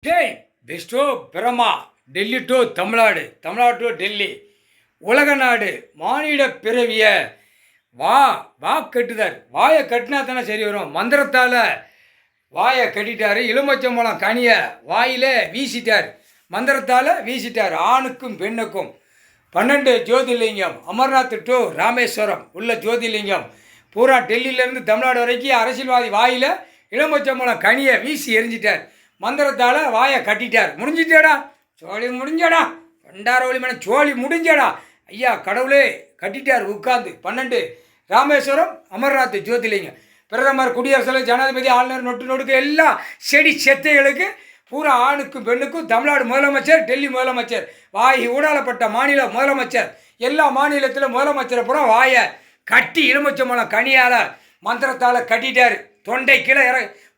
டேய் best to பிரமா, Delhi to Tamil Nadu, Tamil Nadu to Delhi, உலக நாடு, மானிட பிறவிய வா வா கட்டுதார். வாயை கட்டினா தானே சரி வரும். மந்திரத்தால் வாயை கட்டிட்டார். எலுமிச்சம்பழம் கனியை வாயிலே வீசிட்டார். மந்திரத்தால் வீசிட்டார். ஆணுக்கும் பெண்ணுக்கும் 12 ஜோதிர்லிங்கம், அமர்நாத் டு ராமேஸ்வரம் உள்ள ஜோதிர்லிங்கம் பூரா டெல்லியிலேருந்து தமிழ்நாடு வரைக்கும் அரசியல்வாதி வாயில் எலுமிச்சம்பழம் கனியை வீசி எரிஞ்சிட்டார். மந்திரத்தால் வாயை கட்டிட்டார். முடிஞ்சிட்டேடா, சோழி முடிஞ்சடா, பண்டார ஒளிமன சோழி முடிஞ்சடா. ஐயா கடவுளே கட்டிட்டார் உட்காந்து. 12 ராமேஸ்வரம், அமர்நாத் ஜோதிர்லிங்கம். பிரதமர், குடியரசுத் ஜனாதிபதி, ஆளுநர், நொட்டு நொடுக்கு எல்லா செடி செத்தைகளுக்கு பூரா ஆணுக்கும் பெண்ணுக்கும் தமிழ்நாடு முதலமைச்சர், டெல்லி முதலமைச்சர், வாய் ஊடாலப்பட்ட மாநில முதலமைச்சர், எல்லா மாநிலத்திலும் முதலமைச்சரை பூரா வாயை கட்டி எலுமிச்சம்பழம் கனியால் மந்திரத்தால் கட்டிட்டார். தொண்டை கீழே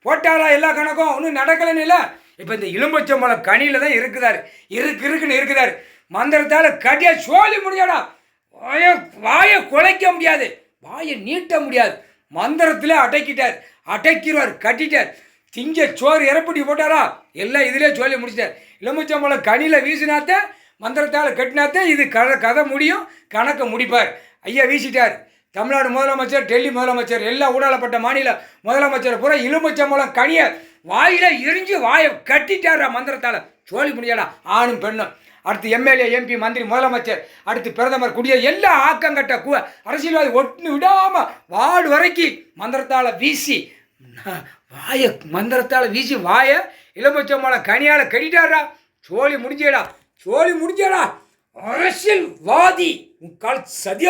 போட்டாலா எல்லா கணக்கும் ஒன்றும் நடக்கலன்னு இல்லை. இப்போ இந்த எலுமிச்சம்பழம் கனியில் தான் இருக்குன்னு இருக்குதாரு. மந்திரத்தால் கட்டியா சோழி முடியாடா. வாயை குலைக்க முடியாது, வாயை நீட்ட முடியாது. மந்திரத்தில் அடக்கிட்டார், அடக்கிடுவார், கட்டிட்டார். திங்க சோறு இறப்படி போட்டாரா எல்லாம் இதிலே சொல்லி முடிச்சிட்டார். எலுமிச்சம்பழம் கனியில் வீசினாத்த, மந்திரத்தால் கட்டினாத்த இது கதை முடியும், கணக்கை முடிப்பார். ஐயா வீசிட்டார். தமிழ்நாடு முதலமைச்சர், டெல்லி முதலமைச்சர், எல்லா ஊடாலப்பட்ட மாநில முதலமைச்சர் பூரா எலுமிச்சம்பழம் கனியை வாயில் எரிஞ்சு வாயை கட்டிட்டாரா மந்திரத்தால். சோழி முடியாடா ஆணும் பெண்ணும். அடுத்து எம்எல்ஏ, எம்பி, மந்திரி, முதலமைச்சர், அடுத்து பிரதமர், குடியரசு எல்லா ஆக்கங்கட்ட அரசியல்வாதி ஒட்டு விடாமல் வார்டு வரைக்கும் மந்திரத்தால் வீசி வாயை வாயை எலுமிச்சம்பழம் கனியால் கட்டிட்டாரா. சோழி முடிஞ்சேடா, சோழி முடிஞ்சேடா. அரசியல்வாதி உன் கால சதியா